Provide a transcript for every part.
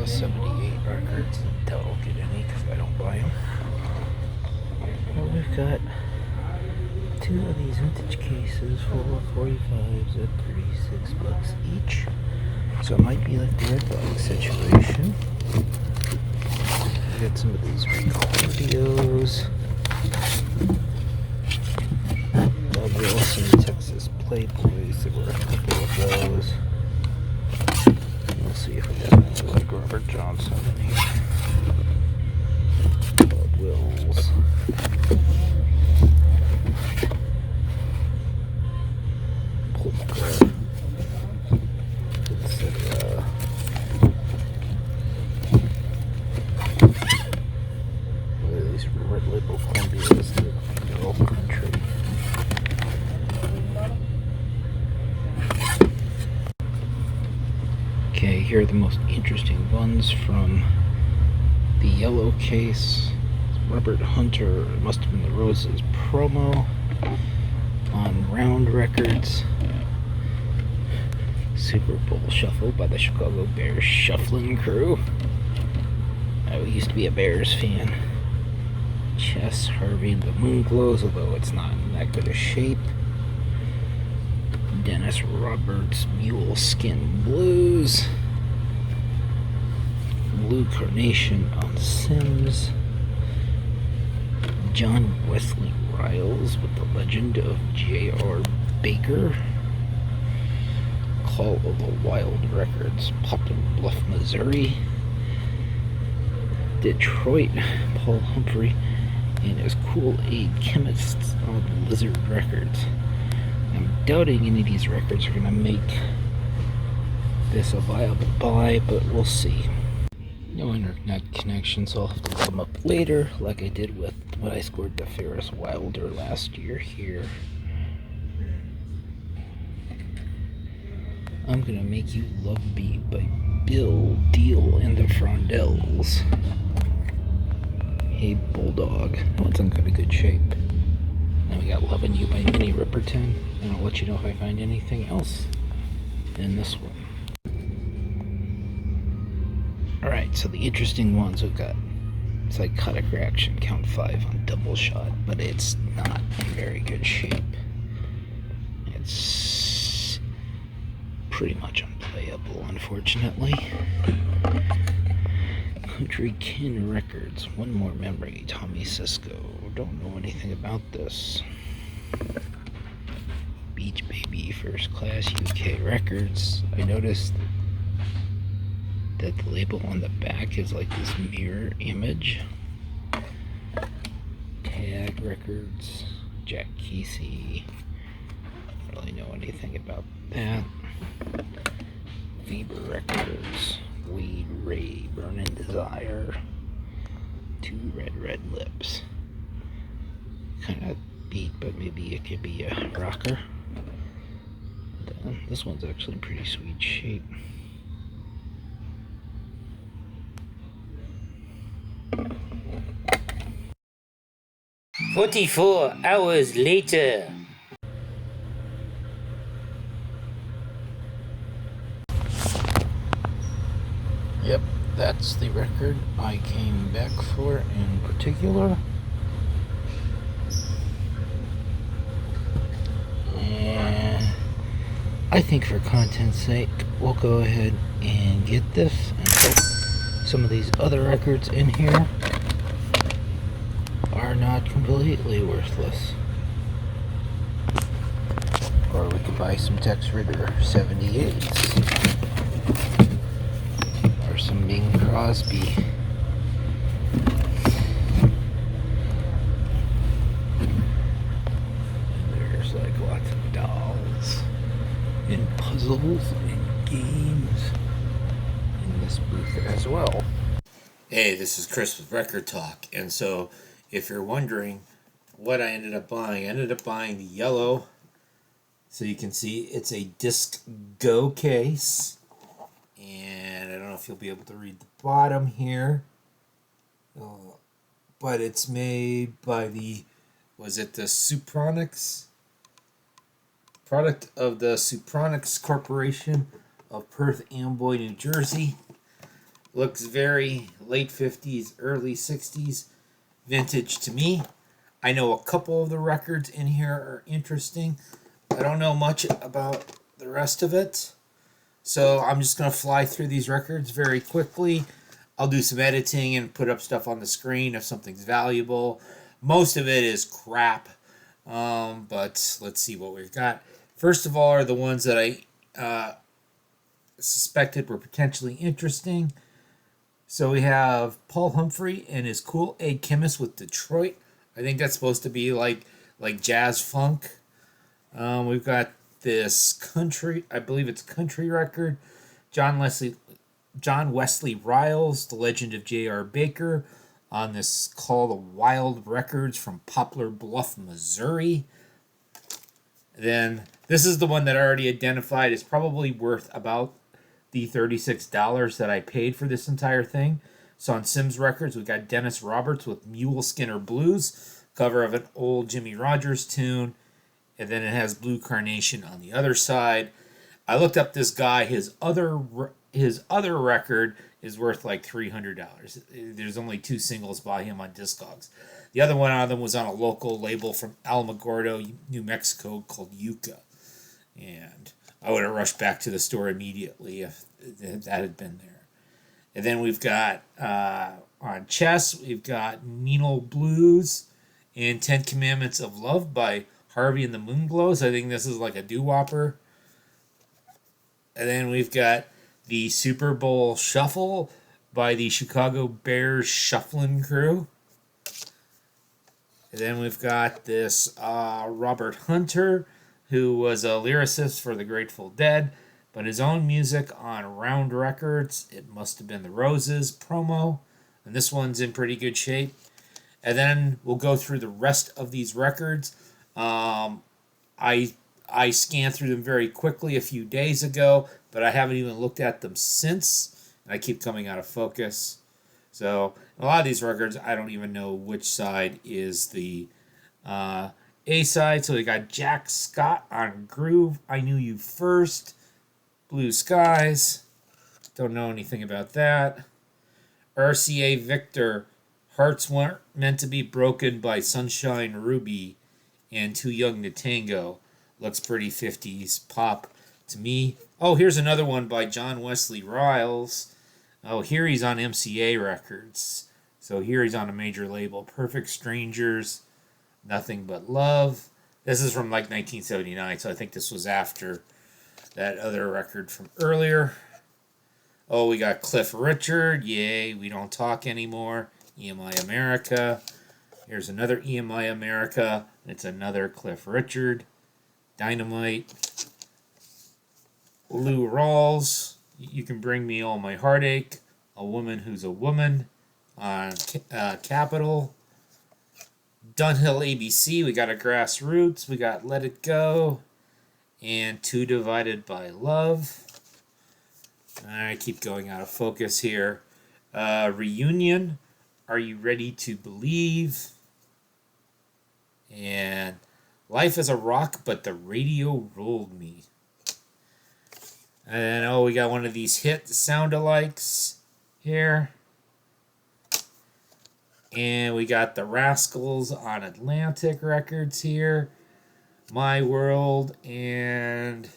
'78 records. Doubt I'll get any because I don't buy them. But we've got two of these vintage cases full of 45s at $36 each. So it might be like the Red Box situation. We got some of these Recordios. We also some Texas Playboys. There were a couple of those. We'll see if we have any like Robert Johnson in here. Bob Wills. Polka. Etc. What are these red label Columbias? They're all country. Okay, here are the most interesting ones from the yellow case. Robert Hunter, it must have been the Roses promo on Round Records. Super Bowl Shuffle by the Chicago Bears Shuffling Crew. I used to be a Bears fan. Chess Harvey and the Moonglows, although it's not in that good a shape. Dennis Roberts Mule Skin Blues. Blue Carnation on Sims. John Wesley Riles with the Legend of J.R. Baker. Call of the Wild Records, Poppin' Bluff, Missouri. Detroit, Paul Humphrey and his Kool-Aid Chemists on Lizard Records. I'm doubting any of these records are going to make this a viable buy, but we'll see. No internet connection, so I'll have to look them up later, like I did with when I scored the Ferris Wilder last year here. I'm Gonna Make You Love Me by Bill Deal and the Frondells. Hey Bulldog, that one's in kind of good shape. Then we got Lovin' You by Minnie Riperton, and I'll let you know if I find anything else in this one. Alright, so the interesting ones we've got Psychotic Reaction Count 5 on Double Shot, but it's not in very good shape. It's pretty much unplayable, unfortunately. Country Kin Records, One More Memory, Tommy Sisko. Don't know anything about this. Beach Baby, First Class, UK Records. I noticed that the label on the back is like this mirror image. Tag Records, Jack Casey. Don't really know anything about that. Weber Records, Wade Ray, Burning Desire. Two Red Lips. Kind of beat, but maybe it could be a rocker. This one's actually in pretty sweet shape. 44 hours later. Yep, that's the record I came back for in particular. And I think for content's sake, we'll go ahead and get this and hope some of these other records in here are not completely worthless. Or we could buy some Tex Ritter 78s. Or some Bing Crosby. And there's like lots of dolls and puzzles and games in this booth as well. Hey, this is Chris with Rekkid Talk, and so if you're wondering what I ended up buying, I ended up buying the yellow, so you can see it's a Disc Go case, and I don't know if you'll be able to read the bottom here, but it's made by the Supronics? Product of the Supronics Corporation of Perth Amboy, New Jersey. Looks very late 50s, early 60s vintage to me. I know a couple of the records in here are interesting. I don't know much about the rest of it. So I'm just going to fly through these records very quickly. I'll do some editing and put up stuff on the screen if something's valuable. Most of it is crap. But let's see what we've got. First of all are the ones that I suspected were potentially interesting. So we have Paul Humphrey and his Cool Aid Chemist with Detroit. I think that's supposed to be like jazz funk. We've got this country, I believe it's country record. John Wesley Riles, The Legend of J.R. Baker, on this called Wild Records from Poplar Bluff, Missouri. Then this is the one that I already identified is probably worth about the $36 that I paid for this entire thing. So on Sims Records, we got Dennis Roberts with Mule Skinner Blues, cover of an old Jimmy Rogers tune. And then it has Blue Carnation on the other side. I looked up this guy. His other record is worth like $300. There's only 2 singles by him on Discogs. The other one on them was on a local label from Alamogordo, New Mexico called Yucca. And I would have rushed back to the store immediately if that had been there. And then we've got, on chess, we've got Menal Blues and 10 Commandments of Love by Harvey and the Moonglows. I think this is like a doo-wopper. And then we've got the Super Bowl Shuffle by the Chicago Bears Shuffling Crew. And then we've got this Robert Hunter, who was a lyricist for the Grateful Dead, but his own music on Round Records. It must have been the Roses promo. And this one's in pretty good shape. And then we'll go through the rest of these records. I scanned through them very quickly a few days ago, but I haven't even looked at them since. And I keep coming out of focus. So a lot of these records, I don't even know which side is the A side. So we got Jack Scott on Groove, I Knew You First, Blue Skies, don't know anything about that. RCA Victor, Hearts Weren't Meant to Be Broken by Sunshine Ruby and Too Young to Tango. Looks pretty 50s pop to me. Oh, here's another one by John Wesley Riles. Oh, here he's on MCA Records. So here he's on a major label. Perfect Strangers, Nothing But Love. This is from like 1979, so I think this was after that other record from earlier. Oh, we got Cliff Richard. Yay, We Don't Talk Anymore. EMI America. Here's another EMI America. It's another Cliff Richard. Dynamite. Lou Rawls. You Can Bring Me All My Heartache. A Woman Who's a Woman on Capitol. Dunhill ABC. We got a Grassroots. We got Let It Go. And Two Divided by Love. I keep going out of focus here. Reunion. Are You Ready to Believe? And Life is a Rock, But the Radio Rolled Me. And oh, we got one of these hit sound-alikes here. And we got the Rascals on Atlantic Records here. My World and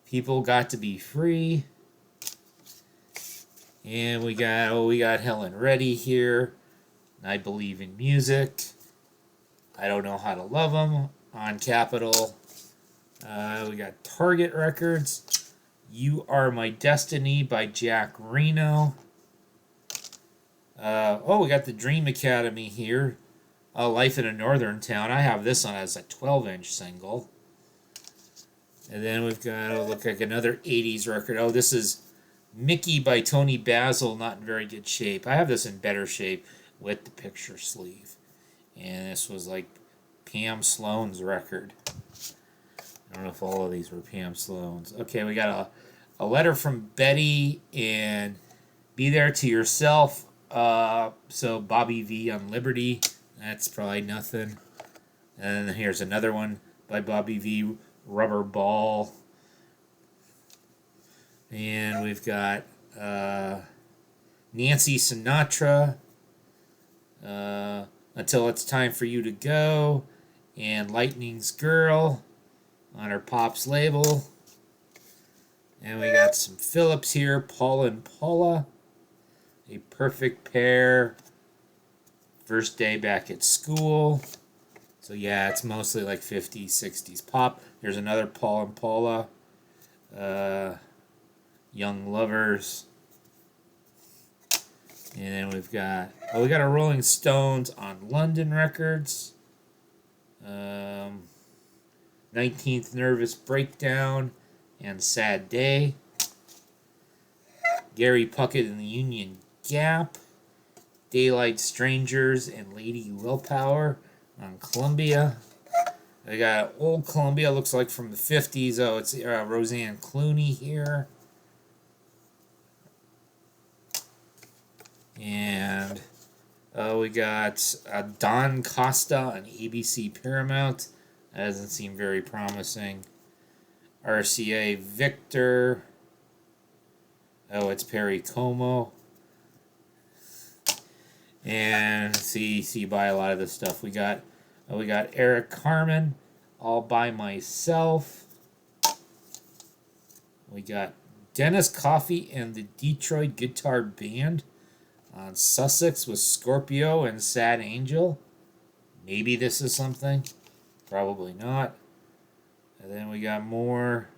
People Got to Be Free. And we got Helen Reddy here. I Believe in Music. I Don't Know How to Love 'Em on Capitol. We got Target Records. You Are My Destiny by Jack Reno. We got the Dream Academy here. Life in a Northern Town. I have this on as a 12-inch single. And then we've got, look like another 80s record. Oh, this is Mickey by Tony Basil, not in very good shape. I have this in better shape with the picture sleeve. And this was like Pam Sloan's record. I don't know if all of these were Pam Sloan's. Okay, we got a letter from Betty and Be There to Yourself. So Bobby V on Liberty. That's probably nothing. And then here's another one by Bobby V, Rubber Ball. And we've got Nancy Sinatra, Until It's Time for You to Go, and Lightning's Girl on her Pops label. And we got some Phillips here, Paul and Paula, A Perfect Pair, First Day Back at School. So yeah, it's mostly like 50s, 60s pop. There's another Paul and Paula, Young Lovers. And then we got a Rolling Stones on London Records. 19th Nervous Breakdown and Sad Day. Gary Puckett and the Union Gap. Daylight Strangers and Lady Willpower on Columbia. I got old Columbia, looks like from the 50s. Oh, it's Roseanne Clooney here. And we got Don Costa on ABC Paramount. That doesn't seem very promising. RCA Victor. Oh, it's Perry Como. And see buy a lot of this stuff. We got Eric Carmen, All by Myself. We got Dennis Coffey and the Detroit Guitar Band on Sussex with Scorpio and Sad Angel. Maybe this is something. Probably not. And then we got more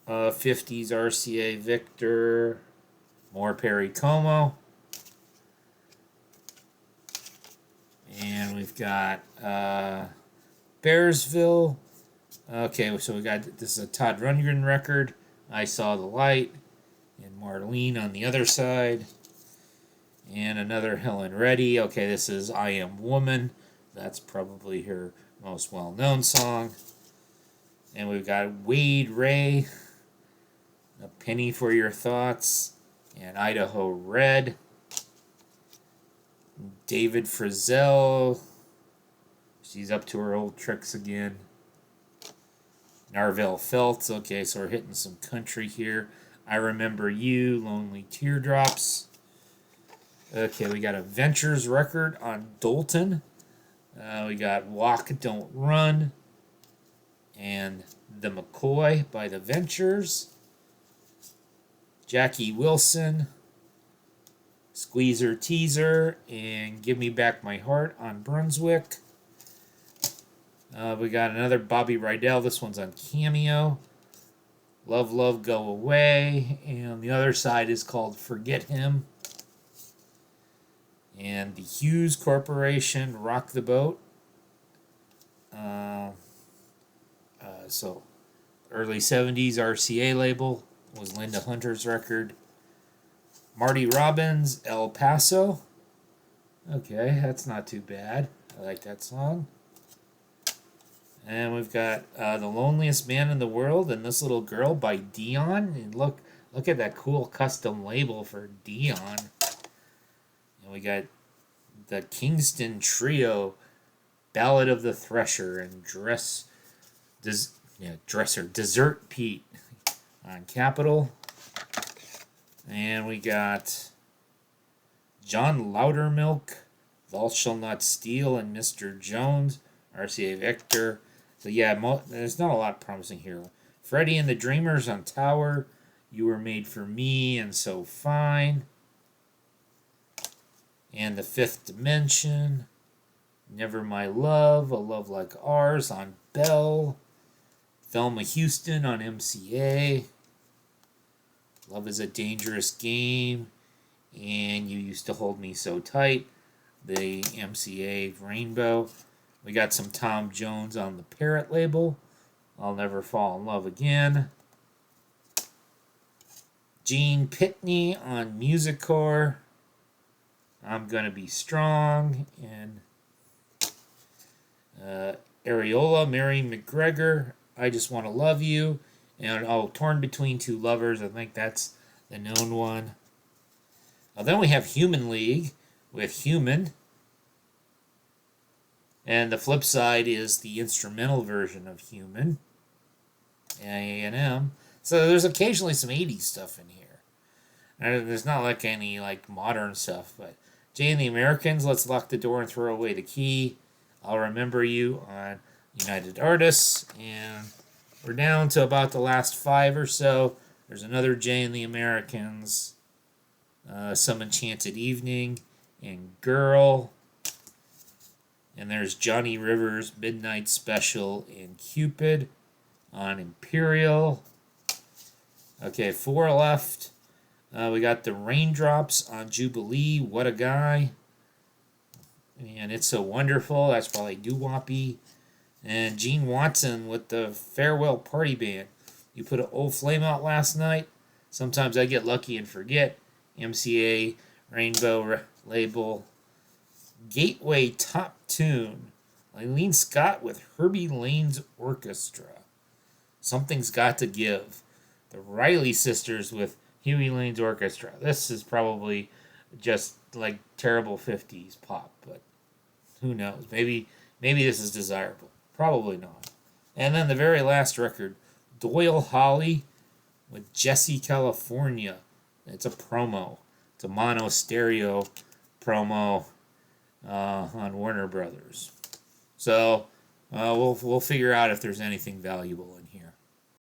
50s RCA Victor. More Perry Como. And we've got Bearsville. Okay, so we got, this is a Todd Rundgren record. I Saw the Light. And Marlene on the other side. And another Helen Reddy. Okay, this is I Am Woman. That's probably her most well-known song. And we've got Wade Ray. A Penny for Your Thoughts. And Idaho Red. David Frizzell. She's up to her old tricks again. Narvel Feltz. Okay, so we're hitting some country here. I Remember You. Lonely Teardrops. Okay, we got a Ventures record on Dalton. We got Walk, Don't Run. And The McCoy by the Ventures. Jackie Wilson. Squeezer Teaser. And Give Me Back My Heart on Brunswick. We got another Bobby Rydell. This one's on Cameo. Love, Love, Go Away. And the other side is called Forget Him. And the Hughes Corporation, Rock the Boat. So, early 70s RCA label was Linda Hunter's record. Marty Robbins, El Paso. Okay, that's not too bad. I like that song. And we've got The Loneliest Man in the World and This Little Girl by Dion. And look at that cool custom label for Dion. And we got the Kingston Trio, Ballad of the Thresher, and Desert Pete on Capitol. And we got John Loudermilk, Thou Shall Not Steal, and Mr. Jones, RCA Victor. So yeah, there's not a lot promising here. Freddie and the Dreamers on Tower, You Were Made for Me, and So Fine. And The Fifth Dimension, Never My Love, A Love Like Ours on Bell. Thelma Houston on MCA. Love is a Dangerous Game. And You Used to Hold Me So Tight, the MCA Rainbow. We got some Tom Jones on the Parrot label. I'll Never Fall in Love Again. Gene Pitney on Musicore. I'm Gonna Be Strong. And Areola, Mary McGregor, I Just Want to Love You. And Torn Between Two Lovers. I think that's the known one. Then we have Human League with Human. And the flip side is the instrumental version of Human. A&M. So there's occasionally some 80s stuff in here. There's not like any like modern stuff, but Jay and the Americans, Let's Lock the Door and Throw Away the Key, I'll Remember You on United Artists, and we're down to about the last 5 or so. There's another Jay and the Americans, Some Enchanted Evening, and Girl. And there's Johnny Rivers' Midnight Special and Cupid on Imperial. Okay, 4 left. We got the Raindrops on Jubilee, What a Guy. And It's So Wonderful, that's probably doo-woppy. And Gene Watson with the Farewell Party Band. You put an old flame out last night. Sometimes I get lucky and forget. MCA, Rainbow Label. Gateway Top Tune. Eileen Scott with Herbie Lane's Orchestra. Something's Got to Give. The Riley Sisters with Huey Lane's Orchestra. This is probably just like terrible 50s pop, but who knows? Maybe this is desirable. Probably not. And then the very last record, Doyle Holly with Jesse California. It's a promo. It's a mono stereo promo on Warner Brothers. So we'll figure out if there's anything valuable in here.